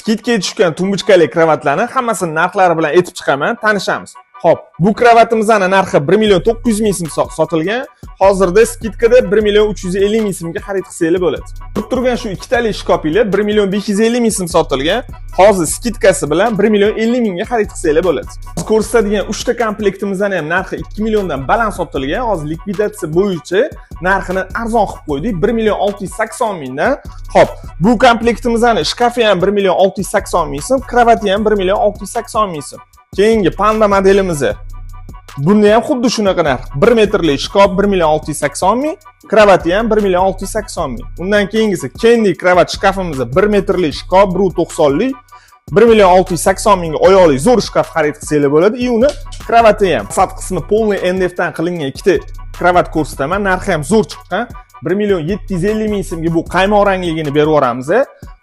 Skidga tushgan tumbuchkali kravatlarni hammasini narxlari bilan aytib chiqaman, tanishamiz. Xo'p, bu kravatimizning narxi 1.900.000 so'm sotilgan. Hozirda skidkada 1.350.000 so'mga xarid qilsangiz bo'ladi. Turib turgan shu ikkitali shkopinglar 1.550.000 so'm sotilgan. Hozir skidkasi bilan 1.50.000 ga xarid qilsangiz bo'ladi. Biz ko'rsatadigan 3 ta komplektimizning ham narxi 2 milliondan baland sotilgan. Hozir likvidatsiya bo'yicha narxini arzon qilib qo'ydik, 1.680.000 dan. Xo'p, bu komplektimizning shkafi ham 1.680.000 so'm, kravati ham 1.680.000 so'm. Keyingi panda modelimiz. Bunda ham xuddi shunaqa narx. 1 metrlik shkop 1.680.000, kravati ham 1.680.000. Undan keyingisi Candy kravat shkafimiz 1 metrlik shkop 1.90lik 1.680.000 ga oyoqli zo'r shkaf xarid qilsangiz bo'ladi. И uni kravati ham fasad qismi polniy NDF dan qilingan ikkita kravat ko'rsataman. Narxi ham zo'r chiqqan. 1.750.000 so'mga bu qaymoq rangligini berib yuboramiz.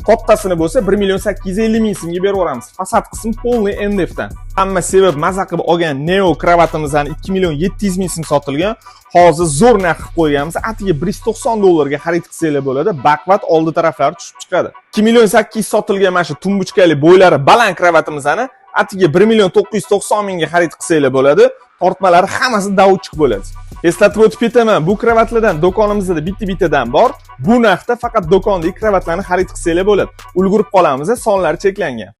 Kattasini bo'lsa 1.850.000 so'mga berib yuboramiz. Fasad qismi polniy NDF dan. Hamma sevib maza qilib olgan Neo kravatimizdan 2.700.000 so'm sotilgan. Hozir zo'r narx qilib qo'yganmiz. Atiga $190 ga xarid qilsangiz bo'ladi. Baqvat oldi taraflari tushib chiqadi. 2.800.000 sotilgan mana shu tumbuchkali bo'ylari baland kravatimizdan atiga 1.990.000 ga xarid qilsangiz bo'ladi. Tortmalari hammasi davutchiq bo'ladi. Eslatib o'tib ketaman, bu kravatlardan do'konimizda bitta-bittadan bor. Bu narxda faqat do'kondagi kravatlarni xarid qilsangiz bo'ladi. Ulgurib qolamiz, sonlari cheklangan.